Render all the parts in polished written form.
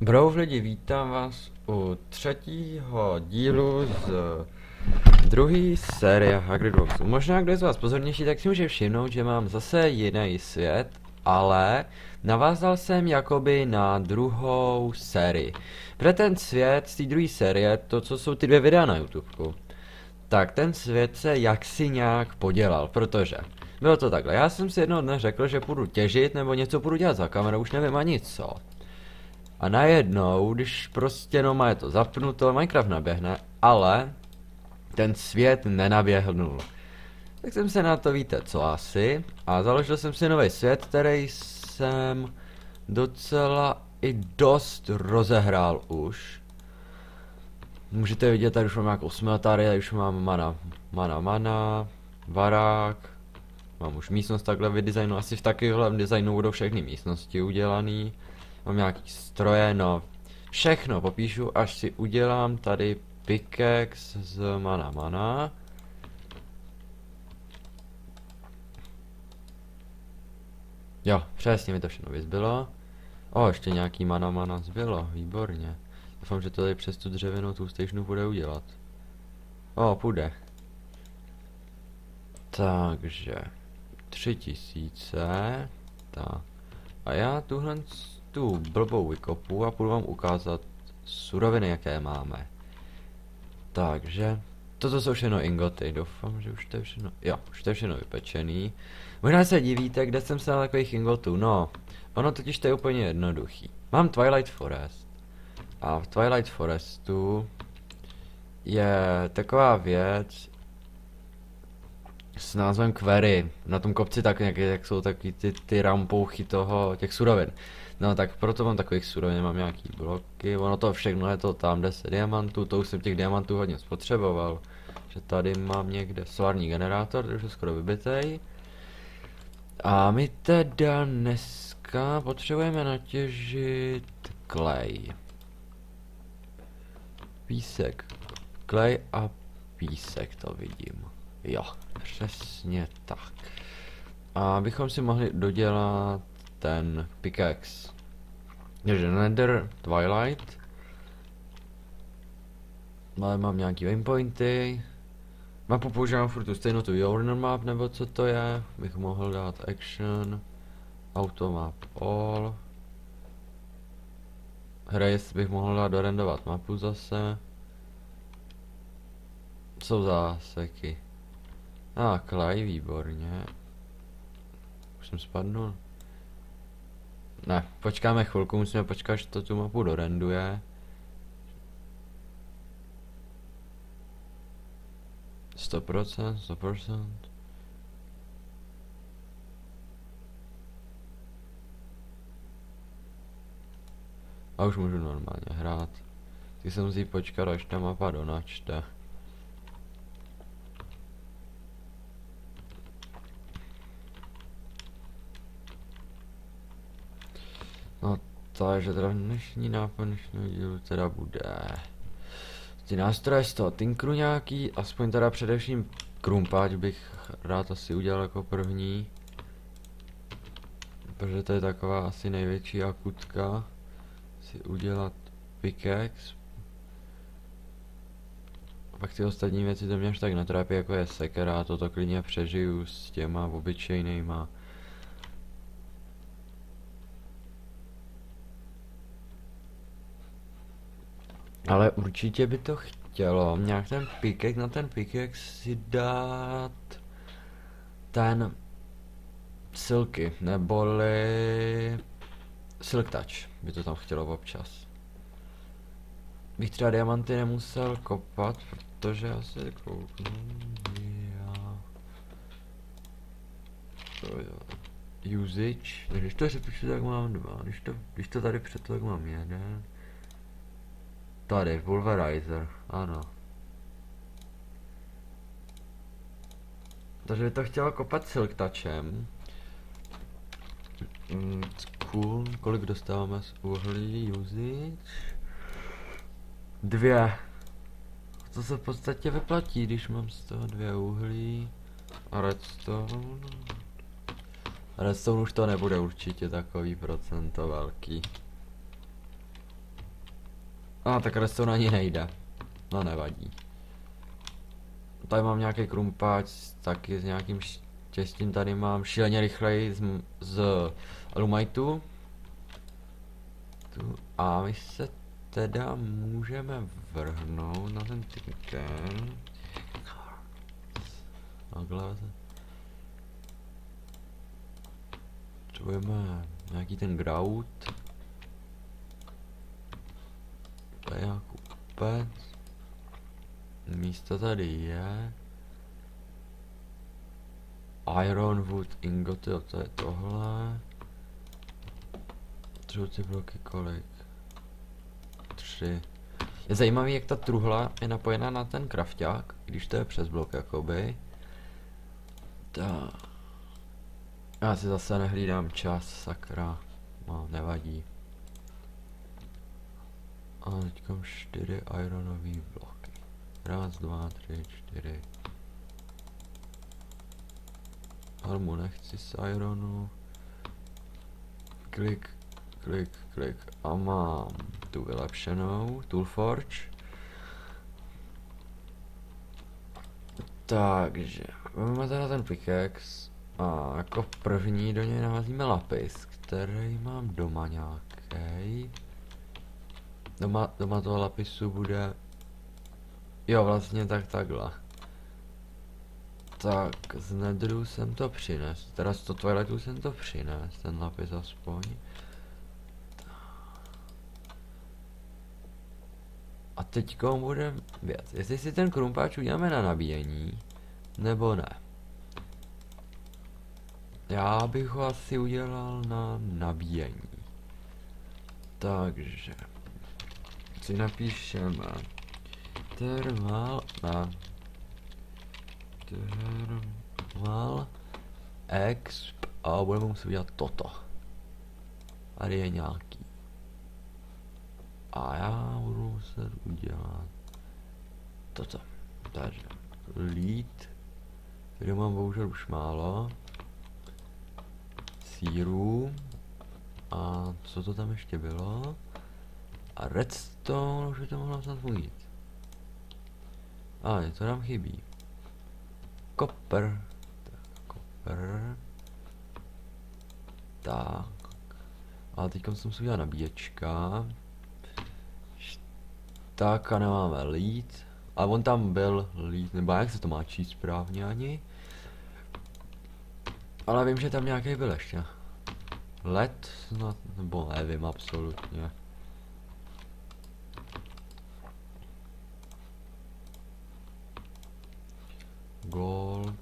Brou lidi, vítám vás u třetího dílu z druhé série Hagridboxu. Možná kdo je z vás pozornější, tak si může všimnout, že mám zase jiný svět, ale navázal jsem jakoby na druhou sérii. Pro ten svět z té druhé série, to co jsou ty dvě videa na YouTubeku, tak ten svět se jaksi nějak podělal, protože bylo to takhle. Já jsem si jednoho dne řekl, že půjdu těžit nebo něco půjdu dělat za kamerou, už nevím ani co. A najednou, když prostě no je to zapnuto, Minecraft naběhne, ale ten svět nenaběhnul. Tak jsem se na to, víte co asi, a založil jsem si nový svět, který jsem docela i dost rozehrál už. Můžete vidět, tady už mám nějakou smeltáry, tady už mám mana, barák. Mám už místnost takhle vydesignu, asi v takovéhle designu budou všechny místnosti udělaný. Mám nějaký stroje, no všechno popíšu, až si udělám tady pickaxe z mana. Jo, přesně mi to všechno vyzbylo. Ještě nějaký mana zbylo, výborně. Doufám, že to tady přes tu dřevěnou tůstejšnu bude udělat. Půjde. Takže 3000. Tak. A já tu blbou vykopu a půjdu vám ukázat suroviny, jaké máme. Takže toto jsou všechno ingoty, doufám, že už to je všechno, jo, už to je všechno vypečený. Možná se divíte, kde jsem se na takových ingotů, no, ono totiž to je úplně jednoduchý. Mám Twilight Forest a v Twilight Forestu je taková věc s názvem Quarry. Na tom kopci tak nějaké, jak jsou taky ty rampouchy těch surovin. No tak proto mám takových surovin, mám nějaký bloky, ono to všechno je to tam 10 diamantů, to už jsem těch diamantů hodně spotřeboval. Že tady mám někde solární generátor, který už je skoro vybitej. A my teda dneska potřebujeme natěžit klej. Písek, klej a písek, to vidím. Jo, přesně tak. A abychom si mohli dodělat ten pickaxe. Takže Nether, Twilight. Ale mám nějaký waypointy. Mapu používám furt tu stejnou tu Journal map, nebo co to je. Bych mohl dát action. Automap all. Race bych mohl dát dorendovat mapu zase. Jsou záseky. Klej, výborně. Už jsem spadnul. Ne, počkáme chvilku, musíme počkat, že to tu mapu dorenduje. 100%. A už můžu normálně hrát. Ty se musí počkat, až ta mapa donačte. No, takže teda dnešní nápad dnešního dílu teda bude ty nástroje z toho Tinkru nějaký, aspoň teda především krumpáč bych rád asi udělal jako první. Protože to je taková asi největší akutka. Si udělat pickaxe. Pak ty ostatní věci to mě až tak netrápí, jako je sekera, a toto klidně přežiju s těma obyčejnýma. Ale určitě by to chtělo nějak ten pickaxe, na ten pickaxe si dát ten silky, neboli silk touch by to tam chtělo občas. Bych třeba diamanty nemusel kopat, protože asi kouknu, usage, když to přepišu, tak mám dva, když to tady přeto, tak mám jeden. Tady, pulverizer, ano. Takže by to chtělo kopat silk touchem. Cool, kolik dostáváme z uhlí, usage? 2. To se v podstatě vyplatí, když mám z toho 2 uhlí. A redstone. Redstone už to nebude určitě takový procento velký. A tak redstone ani nejde. No nevadí. Tady mám nějaký krumpáč, taky s nějakým štěstím tady mám šíleně rychlej z alumajtu. A my se teda můžeme vrhnout na ten tiken. Takhle. Potřebujeme nějaký ten grout. To je nějakou kupec. Místo tady je. Ironwood ingoty, to je tohle. Potřebuji ty bloky kolik? 3. Je zajímavý, jak ta truhla je napojená na ten krafťák, když to je přes blok jakoby. Tak. Já si zase nehlídám čas, sakra. No, nevadí. A teďka 4 ironový bloky. 1, 2, 3, 4. Helmu nechci z ironu. Klik, klik, klik. A mám tu vylepšenou Toolforge. Takže máme teda ten pickaxe a jako první do něj naházíme lapis, který mám doma nějaký. Doma toho lapisu bude... Jo, vlastně takhle. Tak, z nedru jsem to přines, teda z toiletu jsem to přines, ten lapis aspoň. A teďko budem věc, jestli si ten krumpáč uděláme na nabíjení, nebo ne. Já bych ho asi udělal na nabíjení. Takže si napíšeme thermal exp a budeme muset udělat toto. Tady je nějaký. A já budu muset udělat toto. Takže lead, který mám bohužel už málo. Síru. A co to tam ještě bylo? A redstone už by to mohlo snad mít. Ale to nám chybí. Copper. Tak, copper. Tak. A teďka jsem si udělal nabíječka. Tak a nemáme lead. A on tam byl lead, nebo jak se to má číst správně ani. Ale vím, že tam nějaký byl ještě. LED snad, nebo nevím absolutně. Gold.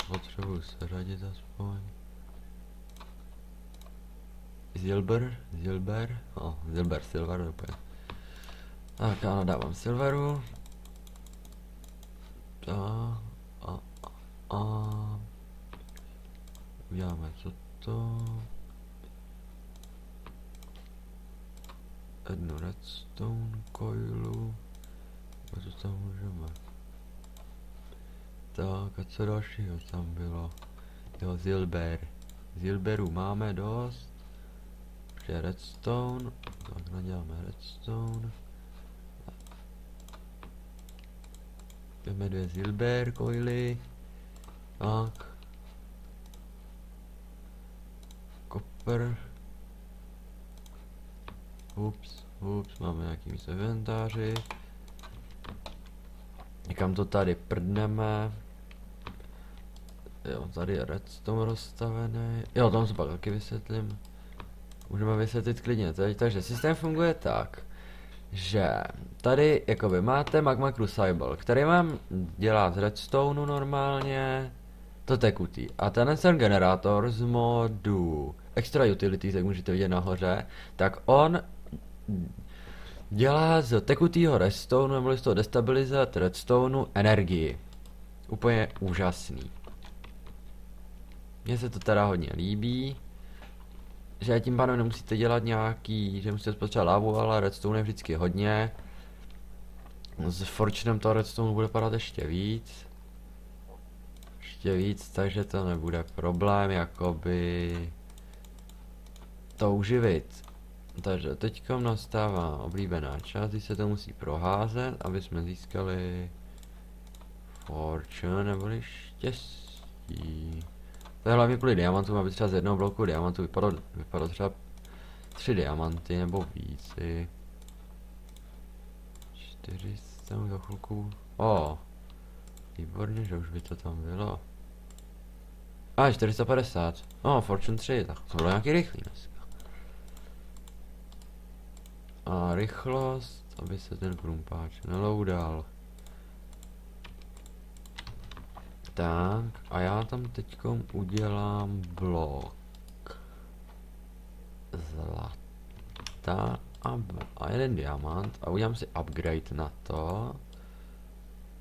Potřebuji seřadit aspoň. Silver, silver, úplně. Tak já nadávám silveru. A uděláme toto. Jednu redstone coilu. A co tam můžeme? Tak a co dalšího tam bylo? Jo, silber. Silberu máme dost. Ještě redstone. Tak naděláme redstone. Jdeme 2 silber coily. Tak. Copper. Ups, máme nějaký místo v inventáři. Někam to tady prdneme. Jo, tady je redstone rozstavený. Jo, tam se pak taky vysvětlím. Můžeme vysvětlit klidně teď. Takže systém funguje tak, že tady jakoby máte Magma Crucible, který vám dělá z redstoneu normálně to tekutý. A ten generátor z modu Extra Utilities, jak můžete vidět nahoře, tak on dělá z tekutýho redstone nebo z toho destabilizovat redstoneu energii. Úplně úžasný. Mně se to teda hodně líbí. Že tím pádem nemusíte dělat nějaký, že musíte spotřebovat lávu, ale redstone je vždycky hodně. S fortunem toho redstone bude padat ještě víc. Takže to nebude problém, jakoby to uživit. Takže teďka nastává oblíbená část, kdy se to musí proházet, aby jsme získali fortune neboli štěstí. To je hlavně kvůli diamantům, aby třeba z jednoho bloku diamantu vypadalo třeba 3 diamanty nebo víci. 400 za chvilku. Výborně, že už by to tam bylo. 450. Fortune 3, tak to bylo nějaký rychlý dneska. A rychlost, aby se ten krumpáč neloudal. Tak, a já tam teďkom udělám blok zlata a jeden diamant a udělám si upgrade na to.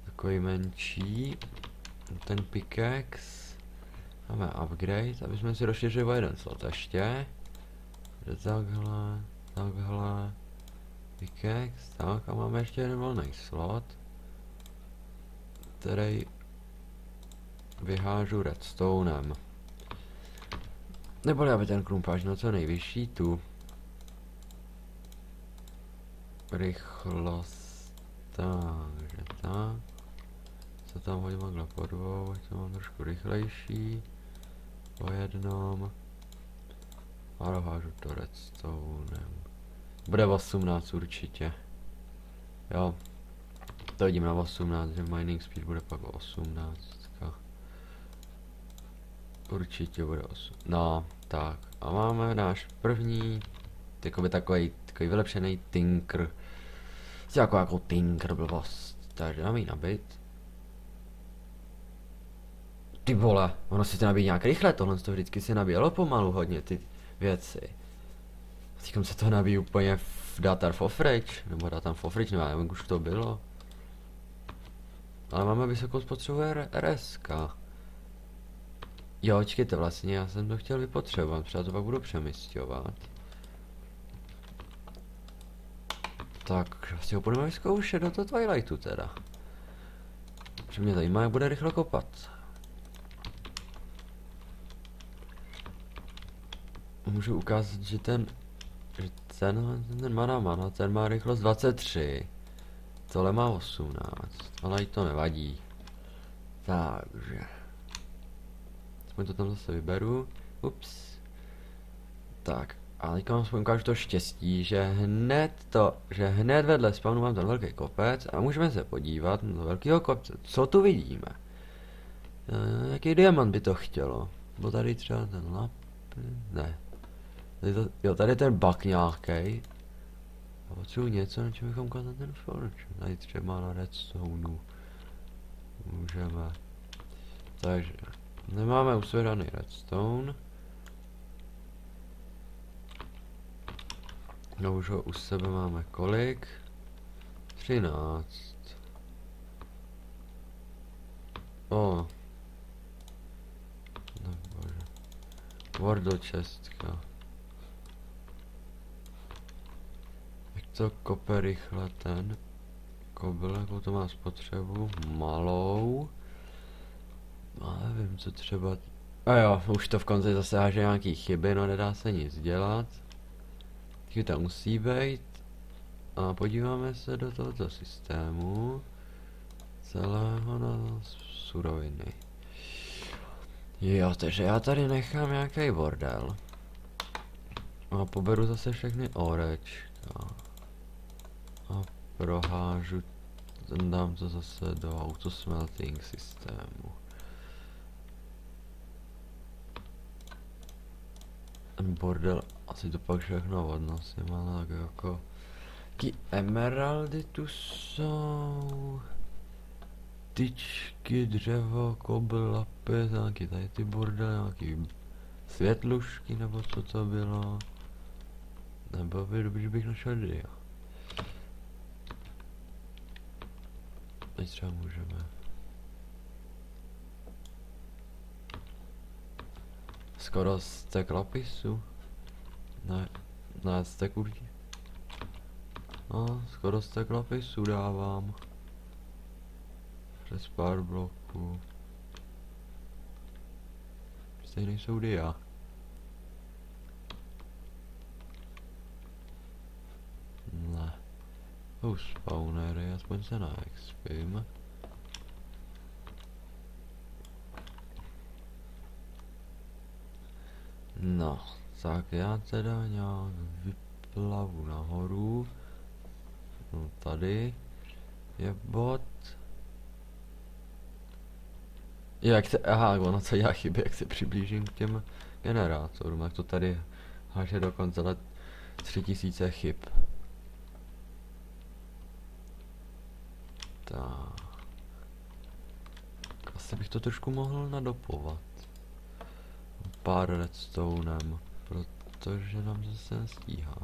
Takový menší. Ten pickaxe. Máme upgrade, aby jsme si rozšířili o jeden slot ještě. Takhle. Pickaxe, tak a máme ještě jeden volný slot, který vyhážu redstonem. Neboli aby ten krumpáč na co nejvyšší tu rychlost, takže tak. Se tam hodím takhle po dvou, ať to mám trošku rychlejší. Po jednom. A dohážu to redstonem. Bude 18 určitě. Jo. To vidím na 18, že mining speed bude pak 18. Určitě bude 8. No, tak. A máme náš první takový vylepšený tinker. Jako tinker blbost. Takže dáme ji nabít. Ty vole, ono si to nabíjí nějak rychle, tohle to vždycky si nabíjelo pomalu hodně ty věci. Teďkom se to nabíjí úplně v Datar Fofridge, nebo Datar Fofridge, nebo já nevím, už to bylo. Ale máme vysokou spotřebu RSK. Jo, čekajte, vlastně já jsem to chtěl vypotřebovat, třeba to pak budu přemysťovat. Tak, vlastně ho budeme vyzkoušet do toho Twilightu teda. Že mě zajímá, jak bude rychle kopat. Můžu ukázat, že ten mana, ten má rychlost 23. Tohle má 18, ale i to nevadí. Takže. Aspoň to tam zase vyberu. Ups. Tak, a teďka vám aspoň ukážu to štěstí, že hned vedle spawnu mám ten velký kopec a můžeme se podívat na velkého kopce. Co tu vidíme? Jaký diamant by to chtělo? Bo tady třeba ten ne. Tady je ten bug nějaký. A potřebuji něco, na čem bychom ukázat ten fortune. Tady třeba na redstone. Můžeme. Takže. Nemáme usvědaný redstone. No už ho u sebe máme kolik? 13. No bože. Wardle čestka. Jak to kope rychle ten kobel, jakou to má spotřebu? Malou. No nevím, co třeba. A jo, už to v konci zase háže nějaký chyby, no nedá se nic dělat. Taky tam musí být. A podíváme se do tohoto systému. Celého na suroviny. Jo, takže já tady nechám nějaký bordel. A poberu zase všechny orečka. A prohážu. Dám to zase do autosmelting systému. Ten bordel, asi to pak všechno odnosím, ale tak jako. Ty emeraldy tu jsou. Tyčky, dřevo, kobl, lapis, nějaký tady ty bordel, nějaký světlušky, nebo co to bylo. Nebo by dobře, bych našel dia. Teď třeba můžeme. Skoro stek lapisu. Ne, stek určitě. No, skoro stek lapisu dávám. Přes pár bloků. Stejný jsou dia. spawnery, aspoň se naexpím. No, tak já teda nějak vyplavu nahoru. No, tady je bod. Jak se, aha, ono co dělá chyby, jak se přiblížím k těm generátorům, tak to tady háže dokonce let 3000 chyb. Tak. Asi bych to trošku mohl nadopovat. Pár redstoneem, protože nám zase nestíhá.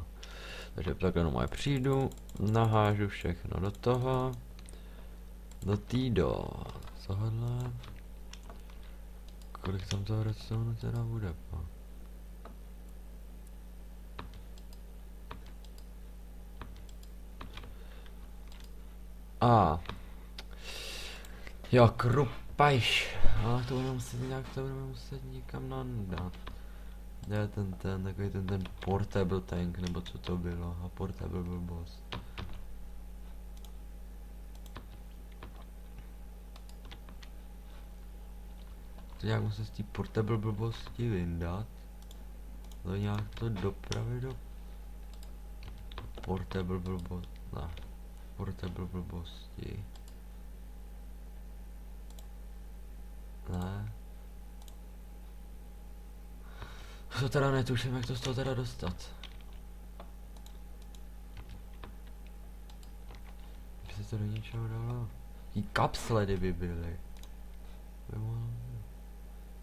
Takže takhle no, přijdu, nahážu všechno do toho. Do tohohle. Kolik tam toho redstone teda bude, pa? Jo, krupajš. Ale to budeme muset nějak, to budeme muset někam nandat. Je takový ten portable tank, nebo co to bylo, a portable blbost. To nějak musím z té portable blbosti vyndat. To nějak to dopravit do portable blbosti. Ne, portable blbosti. Ne. To teda netuším, jak to z toho teda dostat. By se to do něčeho dalo. Tí kapsle kdyby byly.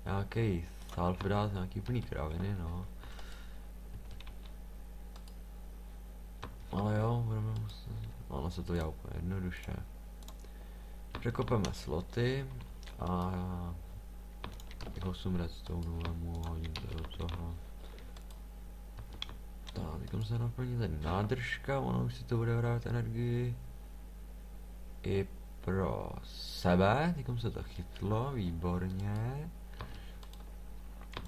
Nějaký sulfurát, nějaký plný kraviny, no. Ale jo, budeme muset... Ono se to dělá úplně jednoduše. Překopeme sloty a... těch 8 redstoneů vemu a hodím to do toho. Tak, teď se naplní ten nádržka, ono už si to bude hrát energii. I pro sebe, teď se to chytlo, výborně.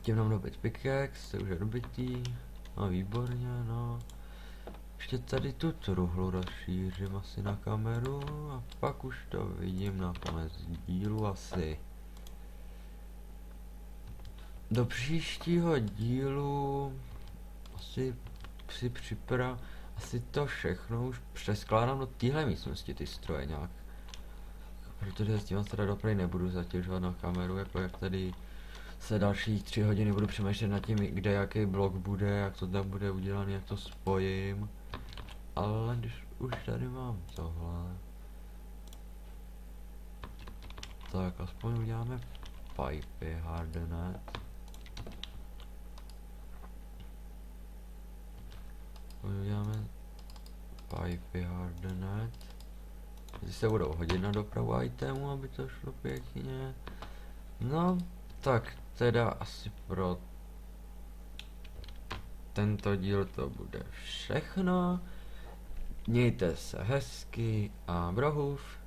Tím nám dobit pickaxe, to už je dobitý. No výborně, no. Ještě tady tu truhlu rozšířím asi na kameru a pak už to vidím na konec dílu asi. Do příštího dílu asi si asi to všechno už přeskládám do téhle místnosti ty stroje nějak. Protože s tím teda doprý nebudu zatěžovat na kameru, jako jak tady se další 3 hodiny budu přemýšlet nad tím, kde jaký blok bude, jak to tam bude udělané, jak to spojím. Ale když už tady mám tohle, tak aspoň uděláme pipy hardenet. Uděláme pipy hardenet. Když se budou hodit na dopravu itemů, aby to šlo pěkně. No, tak teda asi pro tento díl to bude všechno. Mějte se hezky a brohův.